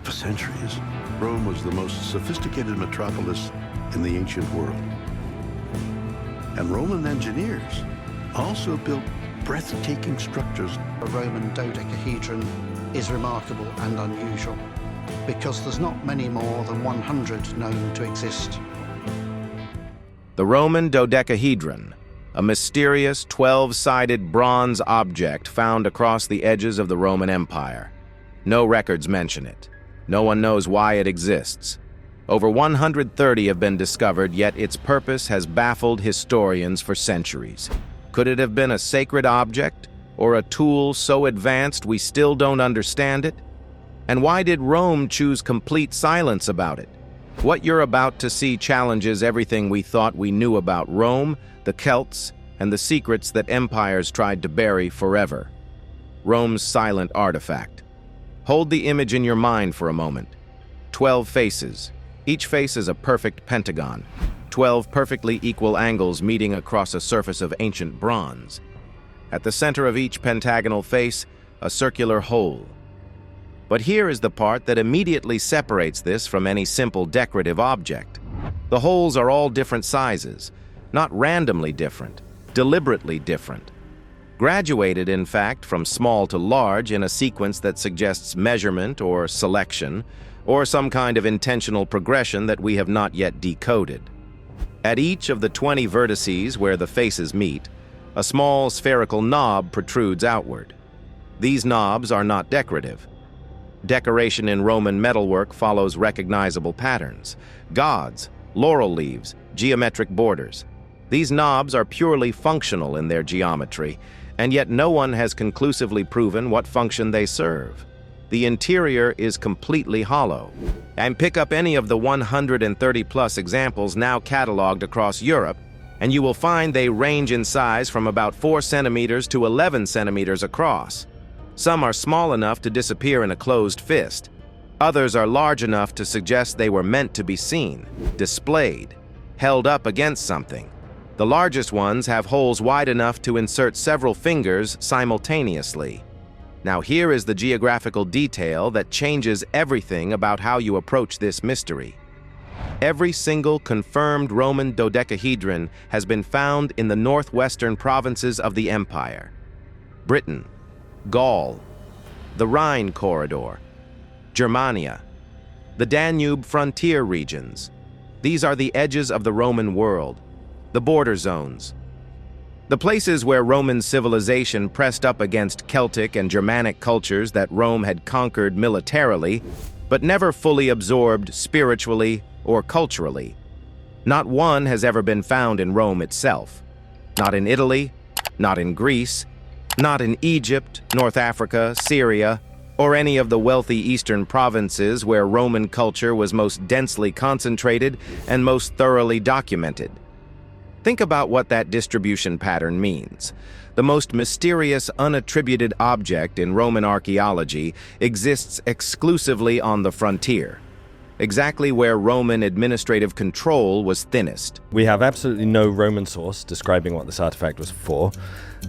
For centuries, Rome was the most sophisticated metropolis in the ancient world. And Roman engineers also built breathtaking structures. The Roman Dodecahedron is remarkable and unusual because there's not many more than 100 known to exist. The Roman Dodecahedron, a mysterious 12-sided bronze object found across the edges of the Roman Empire. No records mention it. No one knows why it exists. Over 130 have been discovered, yet its purpose has baffled historians for centuries. Could it have been a sacred object, or a tool so advanced we still don't understand it? And why did Rome choose complete silence about it? What you're about to see challenges everything we thought we knew about Rome, the Celts, and the secrets that empires tried to bury forever. Rome's silent artifact. Hold the image in your mind for a moment. 12 faces. Each face is a perfect pentagon. 12 perfectly equal angles meeting across a surface of ancient bronze. At the center of each pentagonal face, a circular hole. But here is the part that immediately separates this from any simple decorative object. The holes are all different sizes, not randomly different, deliberately different. Graduated, in fact, from small to large in a sequence that suggests measurement or selection, or some kind of intentional progression that we have not yet decoded. At each of the 20 vertices where the faces meet, a small spherical knob protrudes outward. These knobs are not decorative. Decoration in Roman metalwork follows recognizable patterns: gods, laurel leaves, geometric borders. These knobs are purely functional in their geometry, and yet no one has conclusively proven what function they serve. The interior is completely hollow. And pick up any of the 130-plus examples now cataloged across Europe, and you will find they range in size from about 4 centimeters to 11 centimeters across. Some are small enough to disappear in a closed fist. Others are large enough to suggest they were meant to be seen, displayed, held up against something. The largest ones have holes wide enough to insert several fingers simultaneously. Now here is the geographical detail that changes everything about how you approach this mystery. Every single confirmed Roman dodecahedron has been found in the northwestern provinces of the empire: Britain, Gaul, the Rhine corridor, Germania, the Danube frontier regions. These are the edges of the Roman world, the border zones. The places where Roman civilization pressed up against Celtic and Germanic cultures that Rome had conquered militarily, but never fully absorbed spiritually or culturally. Not one has ever been found in Rome itself. Not in Italy, not in Greece, not in Egypt, North Africa, Syria, or any of the wealthy eastern provinces where Roman culture was most densely concentrated and most thoroughly documented. Think about what that distribution pattern means. The most mysterious, unattributed object in Roman archaeology exists exclusively on the frontier, exactly where Roman administrative control was thinnest. We have absolutely no Roman source describing what this artifact was for.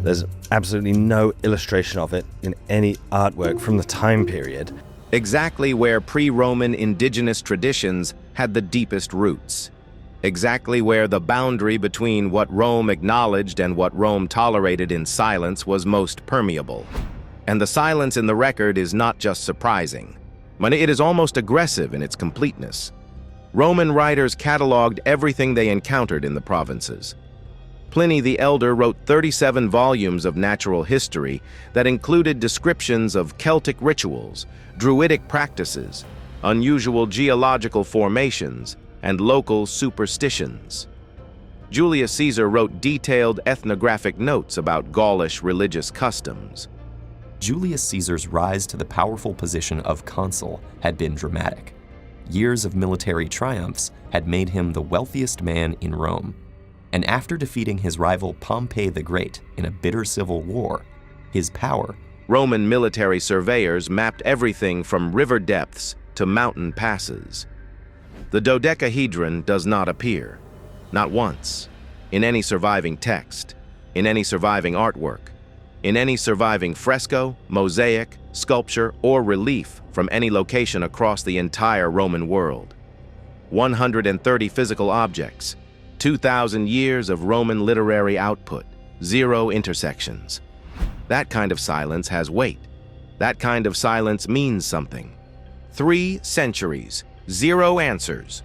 There's absolutely no illustration of it in any artwork from the time period. Exactly where pre-Roman indigenous traditions had the deepest roots. Exactly where the boundary between what Rome acknowledged and what Rome tolerated in silence was most permeable. And the silence in the record is not just surprising, but it is almost aggressive in its completeness. Roman writers cataloged everything they encountered in the provinces. Pliny the Elder wrote 37 volumes of natural history that included descriptions of Celtic rituals, Druidic practices, unusual geological formations, and local superstitions. Julius Caesar wrote detailed ethnographic notes about Gaulish religious customs. Julius Caesar's rise to the powerful position of consul had been dramatic. Years of military triumphs had made him the wealthiest man in Rome. And after defeating his rival Pompey the Great in a bitter civil war, his power... Roman military surveyors mapped everything from river depths to mountain passes. The dodecahedron does not appear, not once, in any surviving text, in any surviving artwork, in any surviving fresco, mosaic, sculpture, or relief from any location across the entire Roman world. 130 physical objects, 2,000 years of Roman literary output, 0 intersections. That kind of silence has weight. That kind of silence means something. 3 centuries, 0 answers.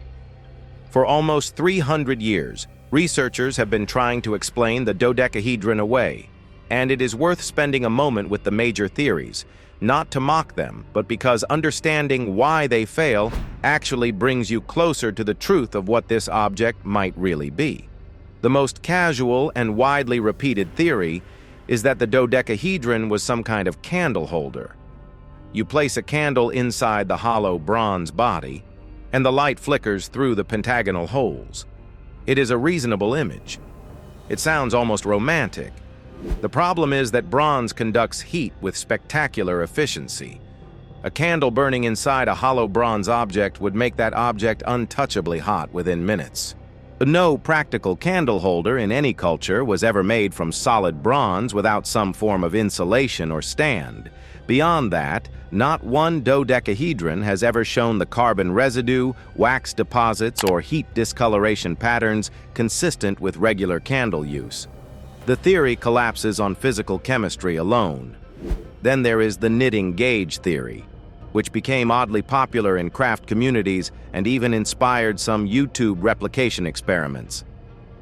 For almost 300 years, researchers have been trying to explain the dodecahedron away, and it is worth spending a moment with the major theories, not to mock them, but because understanding why they fail actually brings you closer to the truth of what this object might really be. The most casual and widely repeated theory is that the dodecahedron was some kind of candle holder. You place a candle inside the hollow bronze body, and the light flickers through the pentagonal holes. It is a reasonable image. It sounds almost romantic. The problem is that bronze conducts heat with spectacular efficiency. A candle burning inside a hollow bronze object would make that object untouchably hot within minutes. No practical candle holder in any culture was ever made from solid bronze without some form of insulation or stand. Beyond that, not one dodecahedron has ever shown the carbon residue, wax deposits, or heat discoloration patterns consistent with regular candle use. The theory collapses on physical chemistry alone. Then there is the knitting gauge theory, which became oddly popular in craft communities and even inspired some YouTube replication experiments.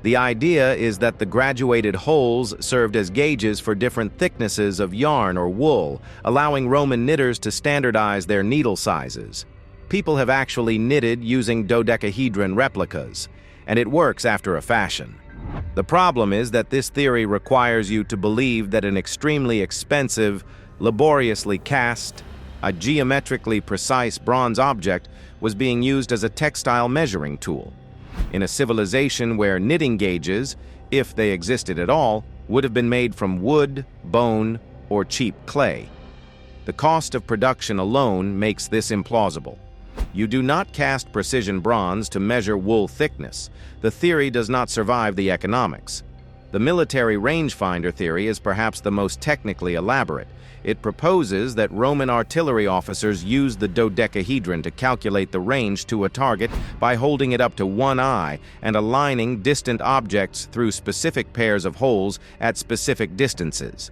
The idea is that the graduated holes served as gauges for different thicknesses of yarn or wool, allowing Roman knitters to standardize their needle sizes. People have actually knitted using dodecahedron replicas, and it works after a fashion. The problem is that this theory requires you to believe that an extremely expensive, laboriously cast, a geometrically precise bronze object was being used as a textile measuring tool, in a civilization where knitting gauges, if they existed at all, would have been made from wood, bone, or cheap clay. The cost of production alone makes this implausible. You do not cast precision bronze to measure wool thickness. The theory does not survive the economics. The military rangefinder theory is perhaps the most technically elaborate. It proposes that Roman artillery officers used the dodecahedron to calculate the range to a target by holding it up to one eye and aligning distant objects through specific pairs of holes at specific distances.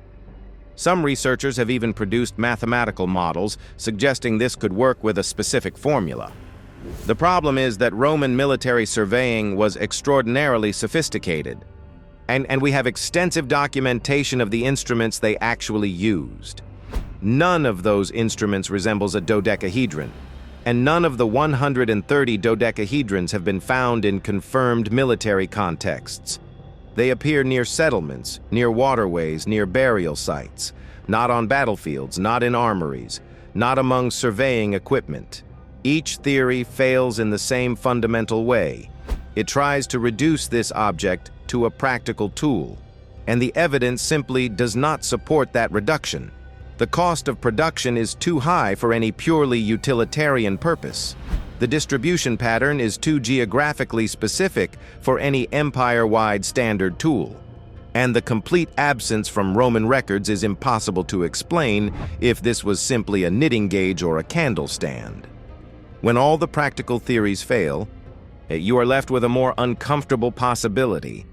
Some researchers have even produced mathematical models suggesting this could work with a specific formula. The problem is that Roman military surveying was extraordinarily sophisticated, and we have extensive documentation of the instruments they actually used. None of those instruments resembles a dodecahedron, and none of the 130 dodecahedrons have been found in confirmed military contexts. They appear near settlements, near waterways, near burial sites, not on battlefields, not in armories, not among surveying equipment. Each theory fails in the same fundamental way. It tries to reduce this object to a practical tool, and the evidence simply does not support that reduction. The cost of production is too high for any purely utilitarian purpose. The distribution pattern is too geographically specific for any empire-wide standard tool. And the complete absence from Roman records is impossible to explain if this was simply a knitting gauge or a candle stand. When all the practical theories fail, you are left with a more uncomfortable possibility.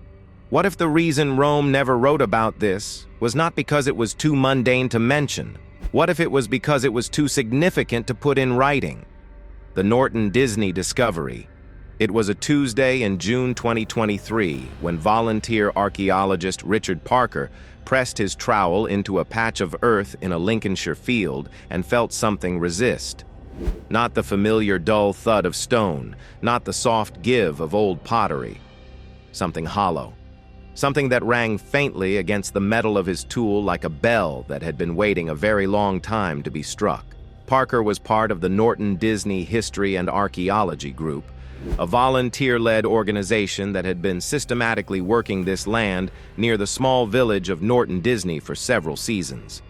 What if the reason Rome never wrote about this was not because it was too mundane to mention? What if it was because it was too significant to put in writing? The Norton Disney discovery. It was a Tuesday in June 2023 when volunteer archaeologist Richard Parker pressed his trowel into a patch of earth in a Lincolnshire field and felt something resist. Not the familiar dull thud of stone, not the soft give of old pottery. Something hollow. Something that rang faintly against the metal of his tool like a bell that had been waiting a very long time to be struck. Parker was part of the Norton Disney History and Archaeology Group, a volunteer-led organization that had been systematically working this land near the small village of Norton Disney for several seasons.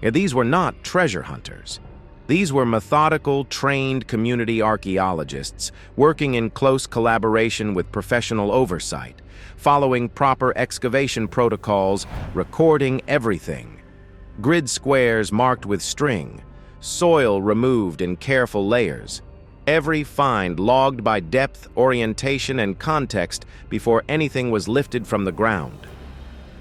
These were not treasure hunters. These were methodical, trained community archaeologists working in close collaboration with professional oversight, following proper excavation protocols, recording everything. Grid squares marked with string, soil removed in careful layers, every find logged by depth, orientation, and context before anything was lifted from the ground.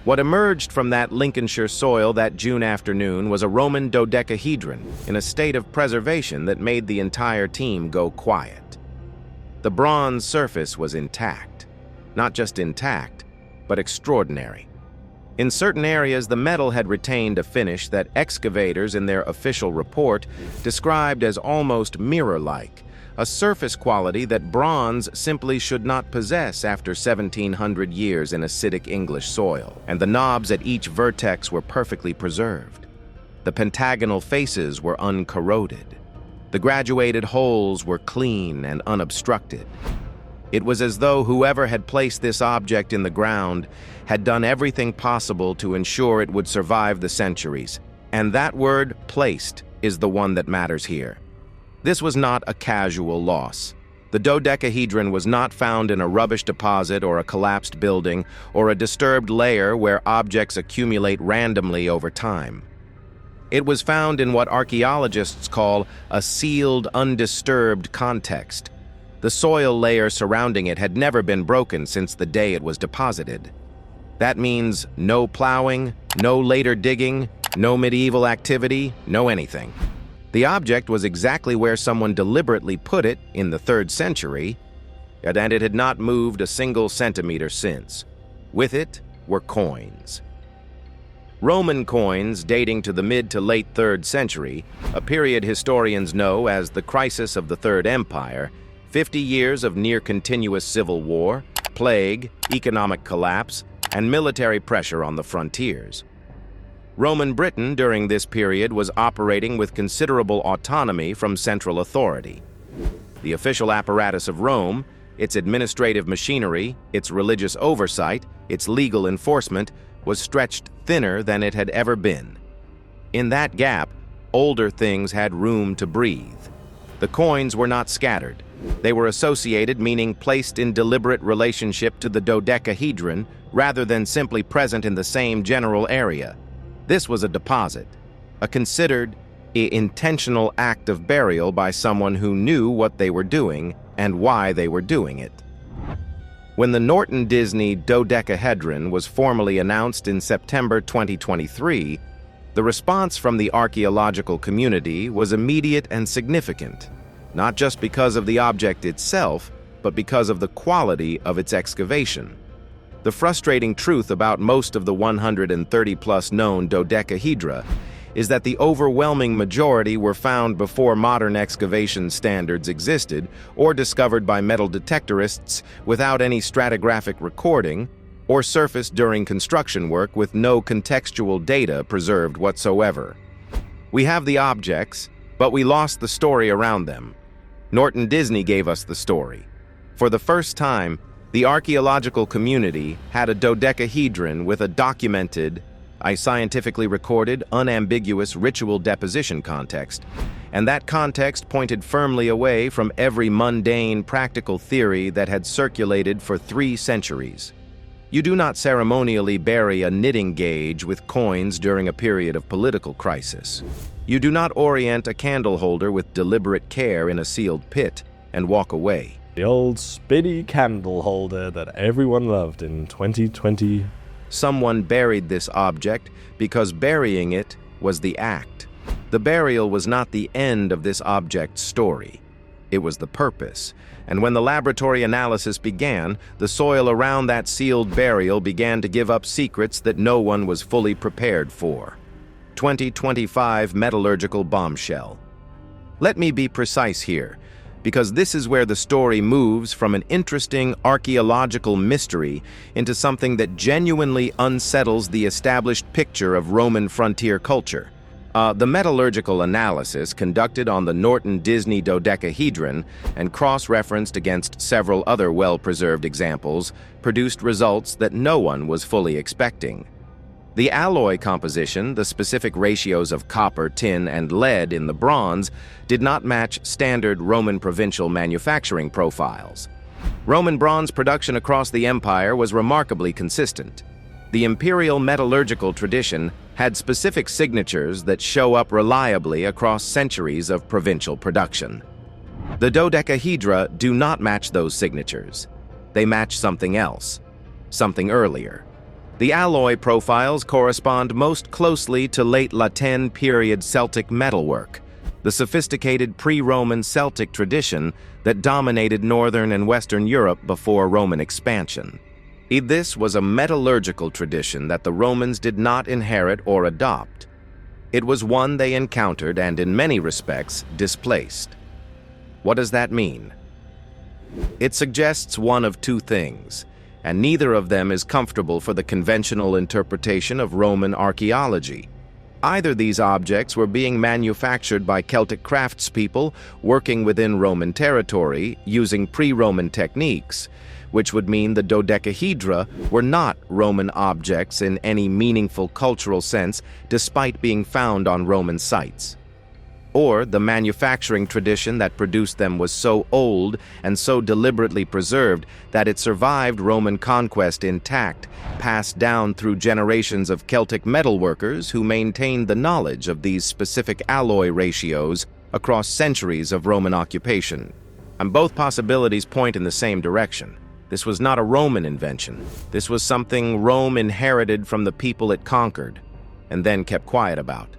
What emerged from that Lincolnshire soil that June afternoon was a Roman dodecahedron in a state of preservation that made the entire team go quiet. The bronze surface was intact. Not just intact, but extraordinary. In certain areas, the metal had retained a finish that excavators in their official report described as almost mirror-like, a surface quality that bronze simply should not possess after 1,700 years in acidic English soil, and the knobs at each vertex were perfectly preserved. The pentagonal faces were uncorroded. The graduated holes were clean and unobstructed. It was as though whoever had placed this object in the ground had done everything possible to ensure it would survive the centuries, and that word, placed, is the one that matters here. This was not a casual loss. The dodecahedron was not found in a rubbish deposit or a collapsed building or a disturbed layer where objects accumulate randomly over time. It was found in what archaeologists call a sealed, undisturbed context. The soil layer surrounding it had never been broken since the day it was deposited. That means no plowing, no later digging, no medieval activity, no anything. The object was exactly where someone deliberately put it in the 3rd century, and it had not moved a single centimeter since. With it were coins. Roman coins dating to the mid to late 3rd century, a period historians know as the crisis of the Third Empire, 50 years of near-continuous civil war, plague, economic collapse, and military pressure on the frontiers. Roman Britain during this period was operating with considerable autonomy from central authority. The official apparatus of Rome, its administrative machinery, its religious oversight, its legal enforcement, was stretched thinner than it had ever been. In that gap, older things had room to breathe. The coins were not scattered. They were associated, meaning placed in deliberate relationship to the dodecahedron rather than simply present in the same general area. This was a deposit, a considered, intentional act of burial by someone who knew what they were doing and why they were doing it. When the Norton Disney dodecahedron was formally announced in September 2023, the response from the archaeological community was immediate and significant, not just because of the object itself, but because of the quality of its excavation. The frustrating truth about most of the 130-plus known dodecahedra is that the overwhelming majority were found before modern excavation standards existed or discovered by metal detectorists without any stratigraphic recording, or surfaced during construction work with no contextual data preserved whatsoever. We have the objects, but we lost the story around them. Norton Disney gave us the story. For the first time, the archaeological community had a dodecahedron with a documented, scientifically recorded, unambiguous ritual deposition context, and that context pointed firmly away from every mundane, practical theory that had circulated for 3 centuries. You do not ceremonially bury a knitting gauge with coins during a period of political crisis. You do not orient a candle holder with deliberate care in a sealed pit and walk away. The old spinny candle holder that everyone loved in 2020. Someone buried this object because burying it was the act. The burial was not the end of this object's story. It was the purpose. And when the laboratory analysis began, the soil around that sealed burial began to give up secrets that no one was fully prepared for. 2025 Metallurgical bombshell. Let me be precise here, because this is where the story moves from an interesting archaeological mystery into something that genuinely unsettles the established picture of Roman frontier culture. The metallurgical analysis conducted on the Norton Disney dodecahedron and cross-referenced against several other well-preserved examples produced results that no one was fully expecting. The alloy composition, the specific ratios of copper, tin, and lead in the bronze, did not match standard Roman provincial manufacturing profiles. Roman bronze production across the empire was remarkably consistent. The imperial metallurgical tradition had specific signatures that show up reliably across centuries of provincial production. The dodecahedra do not match those signatures. They match something else, something earlier. The alloy profiles correspond most closely to late Latin period Celtic metalwork, the sophisticated pre-Roman Celtic tradition that dominated northern and western Europe before Roman expansion. This was a metallurgical tradition that the Romans did not inherit or adopt. It was one they encountered and, in many respects, displaced. What does that mean? It suggests one of two things, and neither of them is comfortable for the conventional interpretation of Roman archaeology. Either these objects were being manufactured by Celtic craftspeople working within Roman territory using pre-Roman techniques, which would mean the dodecahedra were not Roman objects in any meaningful cultural sense despite being found on Roman sites. Or the manufacturing tradition that produced them was so old and so deliberately preserved that it survived Roman conquest intact, passed down through generations of Celtic metalworkers who maintained the knowledge of these specific alloy ratios across centuries of Roman occupation. And both possibilities point in the same direction. This was not a Roman invention. This was something Rome inherited from the people it conquered, and then kept quiet about.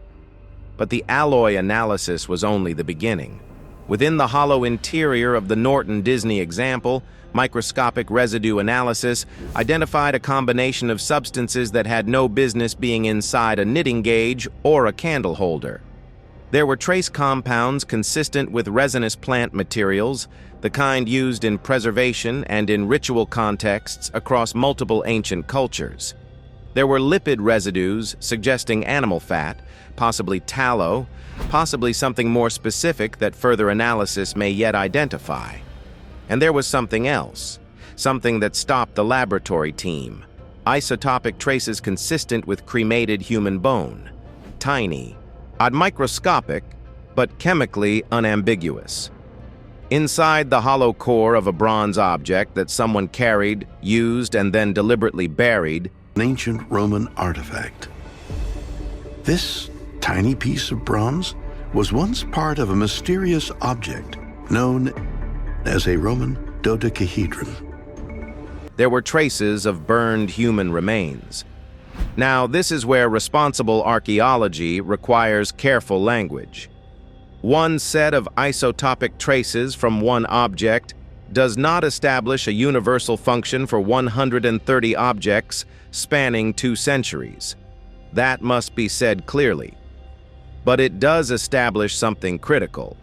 But the alloy analysis was only the beginning. Within the hollow interior of the Norton Disney example, microscopic residue analysis identified a combination of substances that had no business being inside a knitting gauge or a candle holder. There were trace compounds consistent with resinous plant materials, the kind used in preservation and in ritual contexts across multiple ancient cultures. There were lipid residues suggesting animal fat, possibly tallow, possibly something more specific that further analysis may yet identify. And there was something else, something that stopped the laboratory team. Isotopic traces consistent with cremated human bone. Tiny, microscopic, but chemically unambiguous. Inside the hollow core of a bronze object that someone carried, used, and then deliberately buried, an ancient Roman artifact. This tiny piece of bronze was once part of a mysterious object known as a Roman dodecahedron. There were traces of burned human remains. Now, this is where responsible archaeology requires careful language. One set of isotopic traces from one object does not establish a universal function for 130 objects spanning 2 centuries. That must be said clearly. But it does establish something critical.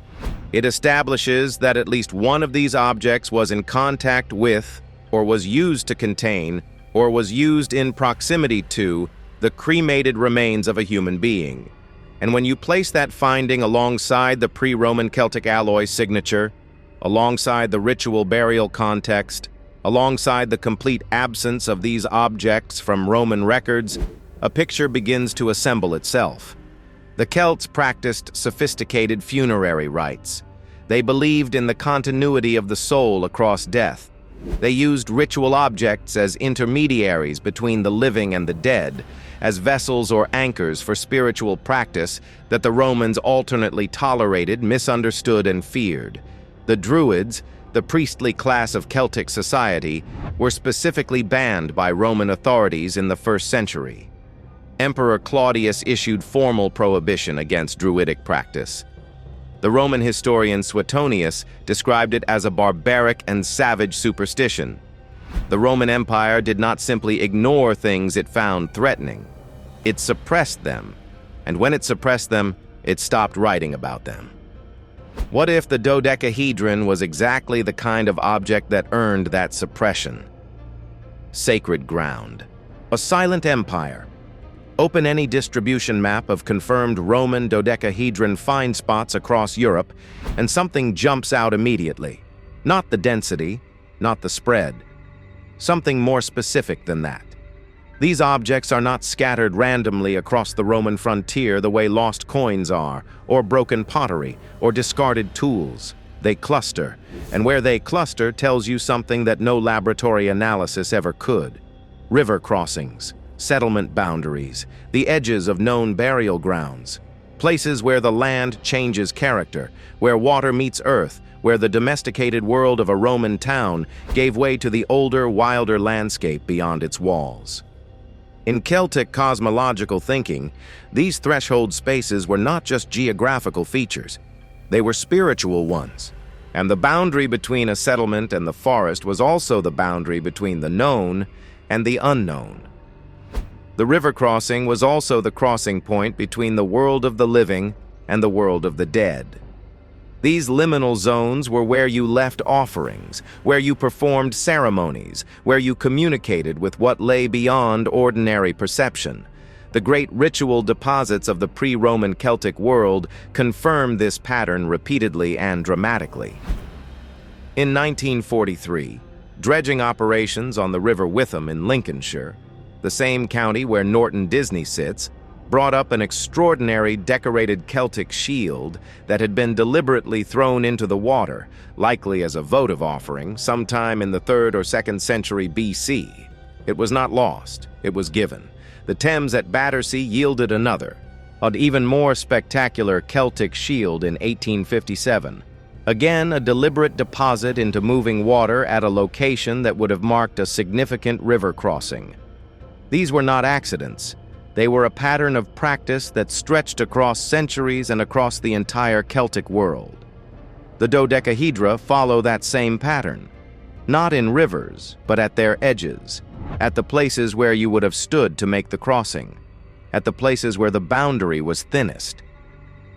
It establishes that at least one of these objects was in contact with, or was used to contain, or was used in proximity to, the cremated remains of a human being. And when you place that finding alongside the pre-Roman Celtic alloy signature, alongside the ritual burial context, alongside the complete absence of these objects from Roman records, a picture begins to assemble itself. The Celts practiced sophisticated funerary rites. They believed in the continuity of the soul across death. They used ritual objects as intermediaries between the living and the dead, as vessels or anchors for spiritual practice that the Romans alternately tolerated, misunderstood, and feared. The Druids, the priestly class of Celtic society, were specifically banned by Roman authorities in the 1st century. Emperor Claudius issued formal prohibition against Druidic practice. The Roman historian Suetonius described it as a barbaric and savage superstition. The Roman Empire did not simply ignore things it found threatening. It suppressed them, and when it suppressed them, it stopped writing about them. What if the dodecahedron was exactly the kind of object that earned that suppression? Sacred ground. A silent empire. Open any distribution map of confirmed Roman dodecahedron find spots across Europe, and something jumps out immediately. Not the density, not the spread. Something more specific than that. These objects are not scattered randomly across the Roman frontier the way lost coins are, or broken pottery, or discarded tools. They cluster, and where they cluster tells you something that no laboratory analysis ever could. River crossings, settlement boundaries, the edges of known burial grounds, places where the land changes character, where water meets earth, where the domesticated world of a Roman town gave way to the older, wilder landscape beyond its walls. In Celtic cosmological thinking, these threshold spaces were not just geographical features, they were spiritual ones, and the boundary between a settlement and the forest was also the boundary between the known and the unknown. The river crossing was also the crossing point between the world of the living and the world of the dead. These liminal zones were where you left offerings, where you performed ceremonies, where you communicated with what lay beyond ordinary perception. The great ritual deposits of the pre-Roman Celtic world confirmed this pattern repeatedly and dramatically. In 1943, dredging operations on the River Witham in Lincolnshire, the same county where Norton Disney sits, brought up an extraordinary decorated Celtic shield that had been deliberately thrown into the water, likely as a votive offering, sometime in the 3rd or 2nd century BC. It was not lost, it was given. The Thames at Battersea yielded another, an even more spectacular Celtic shield in 1857. Again, a deliberate deposit into moving water at a location that would have marked a significant river crossing. These were not accidents. They were a pattern of practice that stretched across centuries and across the entire Celtic world. The dodecahedra follow that same pattern, not in rivers, but at their edges, at the places where you would have stood to make the crossing, at the places where the boundary was thinnest.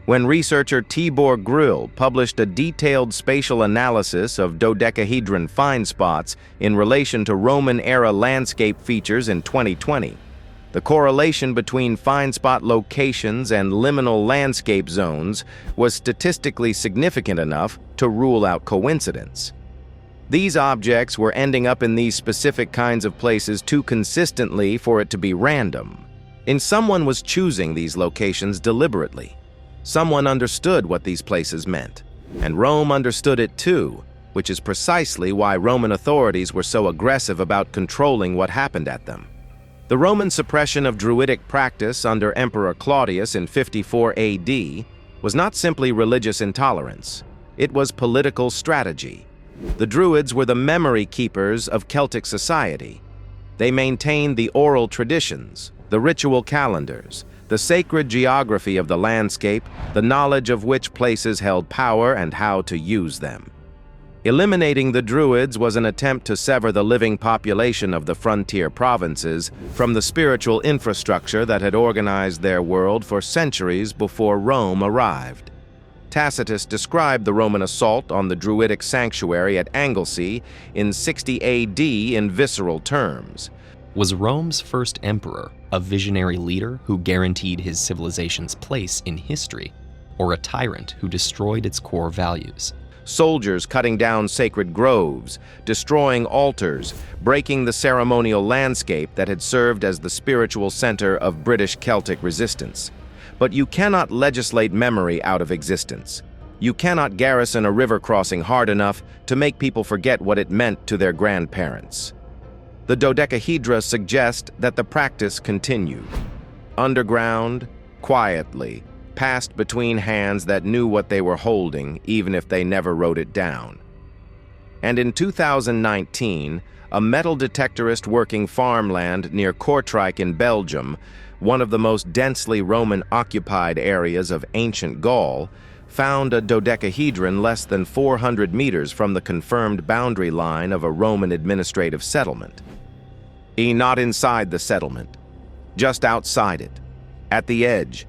When researcher Tibor Grill published a detailed spatial analysis of dodecahedron find spots in relation to Roman-era landscape features in 2020, the correlation between find spot locations and liminal landscape zones was statistically significant enough to rule out coincidence. These objects were ending up in these specific kinds of places too consistently for it to be random. Someone was choosing these locations deliberately. Someone understood what these places meant, and Rome understood it too, which is precisely why Roman authorities were so aggressive about controlling what happened at them. The Roman suppression of Druidic practice under Emperor Claudius in 54 AD was not simply religious intolerance, it was political strategy. The Druids were the memory keepers of Celtic society. They maintained the oral traditions, the ritual calendars, the sacred geography of the landscape, the knowledge of which places held power and how to use them. Eliminating the Druids was an attempt to sever the living population of the frontier provinces from the spiritual infrastructure that had organized their world for centuries before Rome arrived. Tacitus described the Roman assault on the Druidic sanctuary at Anglesey in 60 AD in visceral terms. Was Rome's first emperor a visionary leader who guaranteed his civilization's place in history, or a tyrant who destroyed its core values? Soldiers cutting down sacred groves, destroying altars, breaking the ceremonial landscape that had served as the spiritual center of British Celtic resistance. But you cannot legislate memory out of existence. You cannot garrison a river crossing hard enough to make people forget what it meant to their grandparents. The dodecahedra suggest that the practice continued. Underground, quietly, passed between hands that knew what they were holding, even if they never wrote it down. And in 2019, a metal detectorist working farmland near Kortrijk in Belgium, one of the most densely Roman-occupied areas of ancient Gaul, found a dodecahedron less than 400 meters from the confirmed boundary line of a Roman administrative settlement. Not inside the settlement, just outside it, at the edge,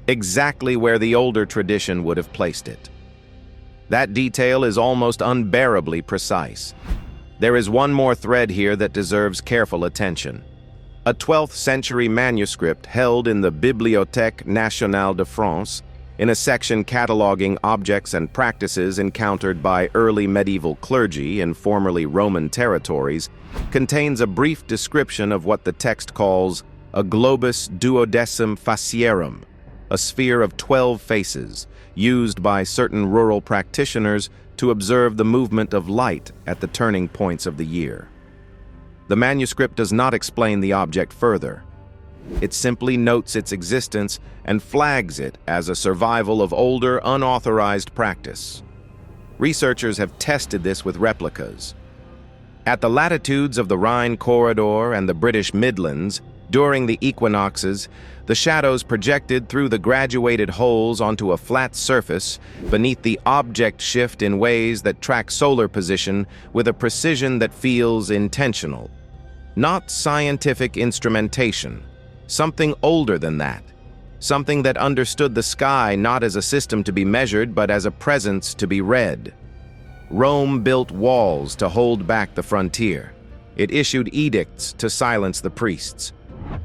exactly where the older tradition would have placed it. That detail is almost unbearably precise. There is one more thread here that deserves careful attention. A 12th century manuscript held in the Bibliothèque nationale de France, in a section cataloging objects and practices encountered by early medieval clergy in formerly Roman territories, contains a brief description of what the text calls a globus duodecim facierum, a sphere of 12 faces, used by certain rural practitioners to observe the movement of light at the turning points of the year. The manuscript does not explain the object further. It simply notes its existence and flags it as a survival of older, unauthorized practice. Researchers have tested this with replicas. At the latitudes of the Rhine corridor and the British Midlands, during the equinoxes, the shadows projected through the graduated holes onto a flat surface beneath the object shift in ways that track solar position with a precision that feels intentional. Not scientific instrumentation, something older than that. Something that understood the sky not as a system to be measured, but as a presence to be read. Rome built walls to hold back the frontier. It issued edicts to silence the priests.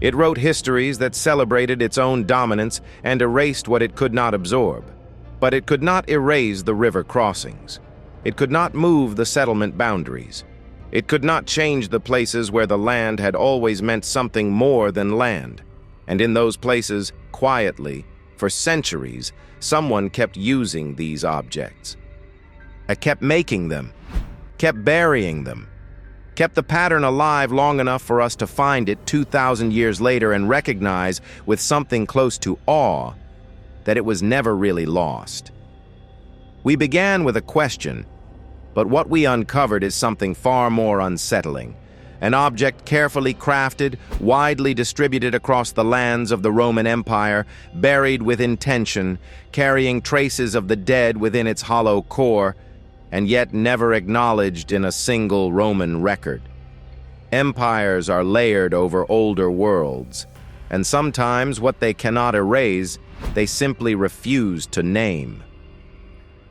It wrote histories that celebrated its own dominance and erased what it could not absorb. But it could not erase the river crossings. It could not move the settlement boundaries. It could not change the places where the land had always meant something more than land. And in those places, quietly, for centuries, someone kept using these objects. It kept making them, kept burying them, kept the pattern alive long enough for us to find it 2,000 years later and recognize with something close to awe that it was never really lost. We began with a question, but what we uncovered is something far more unsettling. An object carefully crafted, widely distributed across the lands of the Roman Empire, buried with intention, carrying traces of the dead within its hollow core, and yet never acknowledged in a single Roman record. Empires are layered over older worlds, and sometimes what they cannot erase, they simply refuse to name.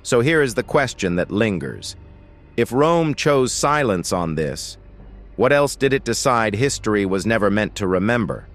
So here is the question that lingers. If Rome chose silence on this, what else did it decide history was never meant to remember?